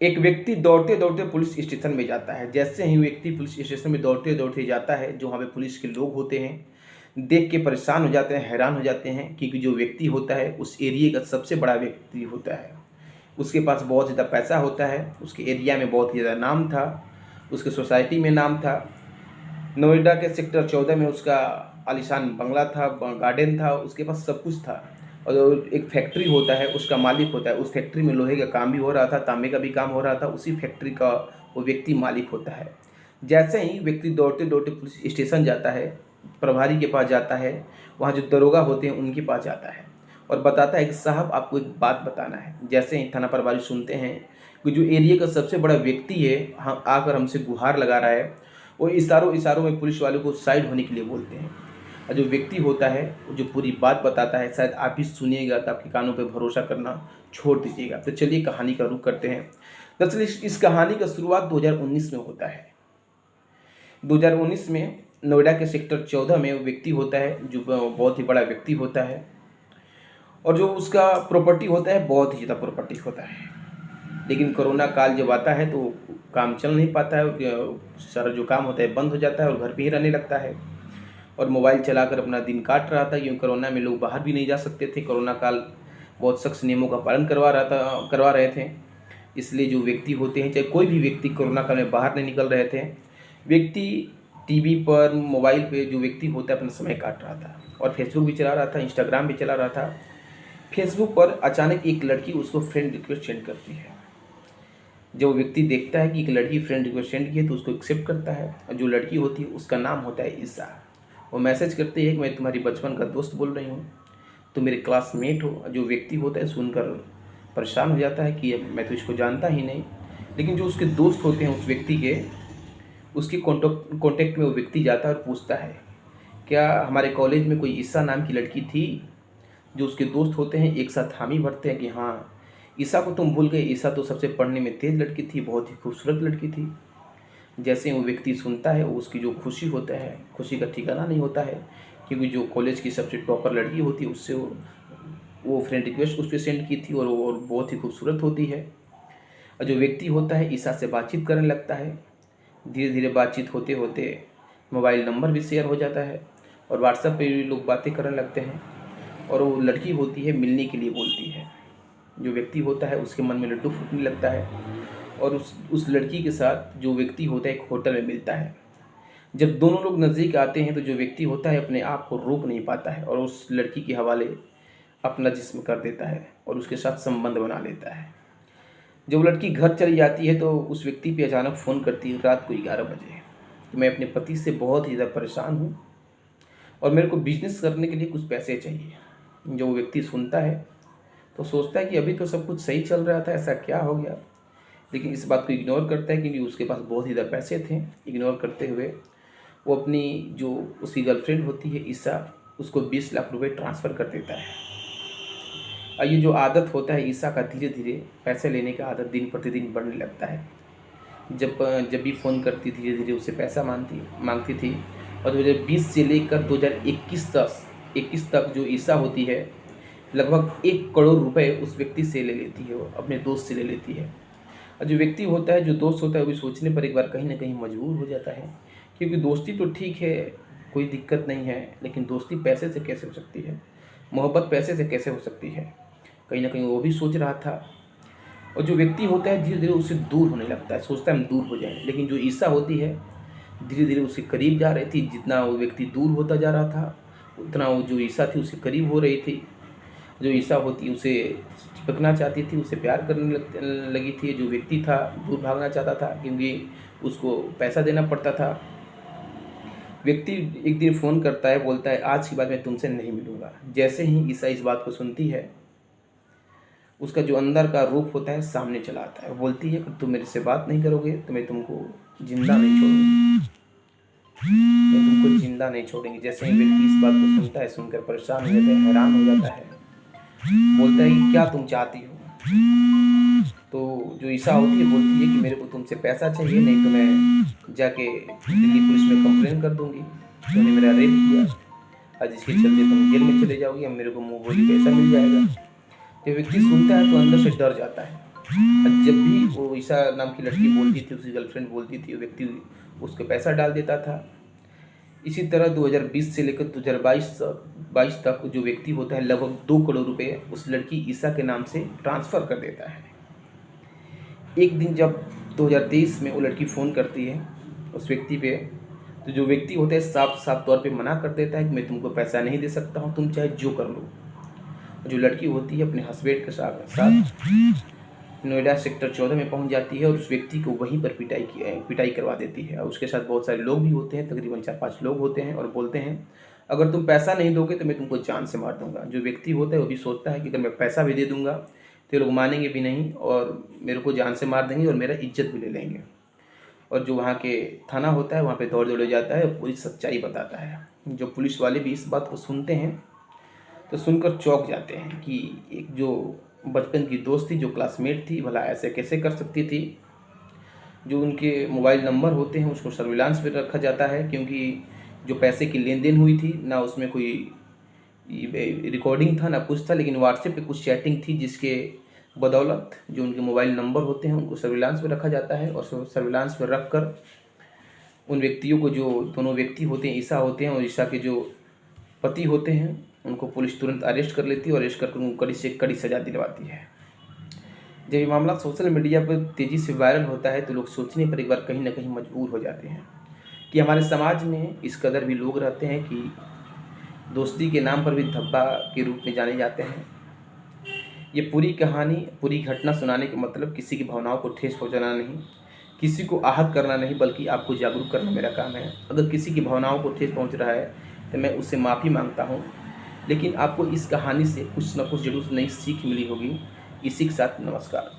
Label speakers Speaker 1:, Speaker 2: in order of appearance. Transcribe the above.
Speaker 1: एक व्यक्ति दौड़ते-दौड़ते police station में जाता है। जैसे ही व्यक्ति पुलिस स्टेशन में दौड़ते-दौड़ते जाता है, जो वहाँ पे पुलिस के लोग होते हैं, देख के परेशान हो जाते हैं, हैरान हो जाते हैं, क्योंकि जो व्यक्ति होता है, उस एरिये का सबसे बड़ा व्यक्ति होता है। उसके पास बहुत ज़्यादा पैसा होता है, उसके एरिया में बहुत ही ज़्यादा नाम था, उसके सोसाइटी में नाम था। नोएडा के सेक्टर 14 में उसका आलीशान बंगला था, गार्डन था, उसके पास सब कुछ था। और एक फैक्ट्री होता है, उसका मालिक होता है। उस फैक्ट्री में लोहे का काम भी हो रहा था, तांबे का भी काम हो रहा था, उसी फैक्ट्री का वो व्यक्ति मालिक होता है। जैसे ही व्यक्ति दौड़ते-दौड़ते पुलिस स्टेशन जाता है, प्रभारी के पास जाता है, वहाँ जो दरोगा होते हैं उनके पास जाता है और बताता है कि साहब आपको एक बात बताना है। जैसे ही थाना प्रभारी सुनते हैं कि जो एरिया का सबसे बड़ा व्यक्ति है, हाँ, आकर हमसे गुहार लगा रहा है, वो इशारों में पुलिस वालों को साइड होने के लिए बोलते हैं। और जो व्यक्ति होता है, वो जो पूरी बात बताता है, शायद आप भी सुनिएगा तो आपके कानों पे भरोसा करना छोड़ दीजिएगा। तो चलिए कहानी का रुख करते हैं। दरअसल इस कहानी का शुरुआत 2019 में होता है। 2019 में नोएडा के सेक्टर 14 में वो व्यक्ति होता है, जो बहुत ही बड़ा व्यक्ति होता है, और जो उसका प्रॉपर्टी होता है, बहुत ही ज़्यादा प्रॉपर्टी होता है। लेकिन कोरोना काल जब आता है तो काम चल नहीं पाता है, सारा जो काम होता है बंद हो जाता है और घर पे ही रहने लगता है और मोबाइल चलाकर अपना दिन काट रहा था, क्योंकि कोरोना में लोग बाहर भी नहीं जा सकते थे। कोरोना काल बहुत सख्त नियमों का पालन करवा रहे थे। इसलिए जो व्यक्ति होते हैं, चाहे कोई भी व्यक्ति, कोरोना काल में बाहर नहीं निकल रहे थे। व्यक्ति टीवी पर, मोबाइल पे जो व्यक्ति होता है अपना समय काट रहा था और फेसबुक भी चला रहा था, इंस्टाग्राम भी चला रहा था। फेसबुक पर अचानक एक लड़की उसको फ्रेंड रिक्वेस्ट सेंड करती है। जब वो व्यक्ति देखता है कि एक लड़की फ्रेंड रिक्वेस्ट सेंड की है तो उसको एक्सेप्ट करता है। और जो लड़की होती है उसका नाम होता है ईसा। वो मैसेज करती है कि मैं तुम्हारी बचपन का दोस्त बोल रही हूँ, तुम मेरे क्लासमेट हो। जो व्यक्ति होता है सुनकर परेशान हो जाता है कि मैं तो इसको जानता ही नहीं। लेकिन जो उसके दोस्त होते हैं उस व्यक्ति के, उसके कॉन्टेक्ट में वो व्यक्ति जाता है और पूछता है, क्या हमारे कॉलेज में कोई ईसा नाम की लड़की थी? जो उसके दोस्त होते हैं एक साथ हामी भरते हैं कि हाँ, ईसा को तुम भूल गए। ईसा तो सबसे पढ़ने में तेज़ लड़की थी, बहुत ही खूबसूरत लड़की थी। जैसे ही वो व्यक्ति सुनता है, उसकी जो खुशी होता है, खुशी का ठिकाना नहीं होता है, क्योंकि जो कॉलेज की सबसे टॉपर लड़की होती है उससे वो फ्रेंड रिक्वेस्ट उस पर सेंड की थी और बहुत ही खूबसूरत होती है। और जो व्यक्ति होता है ईसा से बातचीत करने लगता है। धीरे धीरे बातचीत होते होते मोबाइल नंबर भी शेयर हो जाता है और व्हाट्सएप पे भी लोग बातें करने लगते हैं। और वो लड़की होती है मिलने के लिए बोलती है। जो व्यक्ति होता है उसके मन में लड्डू फूटने लगता है और उस लड़की के साथ जो व्यक्ति होता है एक होटल में मिलता है। जब दोनों लोग नज़दीक आते हैं तो जो व्यक्ति होता है अपने आप को रोक नहीं पाता है और उस लड़की के हवाले अपना जिस्म कर देता है और उसके साथ संबंध बना लेता है। जब लड़की घर चली जाती है तो उस व्यक्ति पे अचानक फ़ोन करती है रात को 11 बजे कि मैं अपने पति से बहुत ही ज़्यादा परेशान हूँ और मेरे को बिजनेस करने के लिए कुछ पैसे चाहिए। जो वो व्यक्ति सुनता है तो सोचता है कि अभी तो सब कुछ सही चल रहा था, ऐसा क्या हो गया। लेकिन इस बात को इग्नोर करता है क्योंकि उसके पास बहुत ही ज़्यादा पैसे थे। इग्नोर करते हुए वो अपनी जो उसकी गर्लफ्रेंड होती है ईसा, उसको 20 लाख रुपए ट्रांसफ़र कर देता है। और ये जो आदत होता है ईसा का, धीरे धीरे पैसे लेने का आदत दिन प्रतिदिन बढ़ने लगता है। जब भी फ़ोन करती धीरे धीरे उससे पैसा मांगती थी। और 2020 से लेकर 2021 तक जो ईसा होती है लगभग 1 करोड़ रुपए उस व्यक्ति से ले लेती है, वो अपने दोस्त से ले लेती है। और जो व्यक्ति होता है, जो दोस्त होता है, वो भी सोचने पर एक बार कहीं ना कहीं मजबूर हो जाता है, क्योंकि दोस्ती तो ठीक है, कोई दिक्कत नहीं है, लेकिन दोस्ती पैसे से कैसे हो सकती है, मोहब्बत पैसे से कैसे हो सकती है। कहीं ना कहीं वो भी सोच रहा था। और जो व्यक्ति होता है धीरे धीरे उससे दूर होने लगता है, सोचता है हम दूर हो जाएं। लेकिन जो ईसा होती है धीरे धीरे उसके करीब जा रही थी। जितना वो व्यक्ति दूर होता जा रहा था उतना वो जो ईसा थी उसके करीब हो रही थी। जो ईसा होती उसे चिपकना चाहती थी, उसे प्यार करने लगी थी। जो व्यक्ति था दूर भागना चाहता था क्योंकि उसको पैसा देना पड़ता था। व्यक्ति एक दिन फ़ोन करता है, बोलता है आज के बाद मैं तुमसे नहीं मिलूँगा। जैसे ही ईसा इस बात को सुनती है, उसका जो अंदर का रूप होता है सामने चला आता है। वो बोलती है कि तुम मेरे से बात नहीं करोगे तो मैं तुमको जिंदा नहीं छोड़ूंगी, मैं तुमको जिंदा नहीं छोड़ेंगी। जैसे ही व्यक्ति इस बात को सुनता है, सुनकर परेशान हो जाता है, हैरान हो जाता है, बोलता है कि क्या तुम चाहती हो। तो जो ईसा होती है बोलती है कि मेरे को तुमसे पैसा चाहिए, नहीं तो मैं जाके दिल्ली पुलिस में कंप्लेन कर दूंगी, तुमने मेरा रेप किया और जिसके चलते तुम जेल में चले जाओगी और मेरे को मुंह बोली पैसा मिल जाएगा। जब व्यक्ति सुनता है तो अंदर से डर जाता है जब भी वो ईशा नाम की लड़की बोलती थी, उसकी गर्लफ्रेंड बोलती थी, वो व्यक्ति उसको पैसा डाल देता था। इसी तरह 2020 से लेकर 2022 तक जो व्यक्ति होता है लगभग 2 करोड़ रुपए उस लड़की ईशा के नाम से ट्रांसफ़र कर देता है। एक दिन जब 2023 में वो लड़की फ़ोन करती है उस व्यक्ति पे, तो जो व्यक्ति होता है साफ साफ तौर पे मना कर देता है कि मैं तुमको पैसा नहीं दे सकता हूँ, तुम चाहे जो कर लो। जो लड़की होती है अपने हस्बैंड के साथ नोएडा सेक्टर 14 में पहुंच जाती है और उस व्यक्ति को वहीं पर पिटाई करवा देती है। और उसके साथ बहुत सारे लोग भी होते हैं, तकरीबन 4-5 लोग होते हैं और बोलते हैं अगर तुम पैसा नहीं दोगे तो मैं तुमको जान से मार दूंगा। जो व्यक्ति होता है वो भी सोचता है कि अगर मैं पैसा भी दे दूंगा तो लोग मानेंगे भी नहीं और मेरे को जान से मार देंगे और मेरा इज्जत भी ले लेंगे। और जो वहाँ के थाना होता है वहाँ पे दौड़ जाता है और पूरी सच्चाई बताता है। जो पुलिस वाले भी इस बात को सुनते हैं तो सुनकर चौंक जाते हैं कि एक जो बचपन की दोस्त थी, जो क्लासमेट थी, भला ऐसे कैसे कर सकती थी। जो उनके मोबाइल नंबर होते हैं उसको सर्विलांस पे रखा जाता है, क्योंकि जो पैसे की लेन देन हुई थी ना उसमें कोई रिकॉर्डिंग था ना कुछ था, लेकिन व्हाट्सएप पे कुछ चैटिंग थी जिसके बदौलत जो उनके मोबाइल नंबर होते हैं उनको सर्विलांस पे रखा जाता है। और सर्विलांस पे रख कर उन व्यक्तियों को, जो दोनों व्यक्ति होते हैं ईशा होते हैं और ईशा के जो पति होते हैं, उनको पुलिस तुरंत अरेस्ट कर लेती है और अरेस्ट करके उनको कड़ी से कड़ी सज़ा दिलवाती है। जब ये मामला सोशल मीडिया पर तेज़ी से वायरल होता है तो लोग सोचने पर एक बार कहीं ना कहीं मजबूर हो जाते हैं कि हमारे समाज में इस कदर भी लोग रहते हैं कि दोस्ती के नाम पर भी धब्बा के रूप में जाने जाते हैं। ये पूरी कहानी, पूरी घटना सुनाने का मतलब किसी की भावनाओं को ठेस पहुंचाना नहीं, किसी को आहत करना नहीं, बल्कि आपको जागरूक करना मेरा काम है। अगर किसी की भावनाओं को ठेस पहुंच रहा है तो मैं उससे माफ़ी मांगता हूं, लेकिन आपको इस कहानी से कुछ न कुछ जरूर नई सीख मिली होगी। इसी के साथ नमस्कार।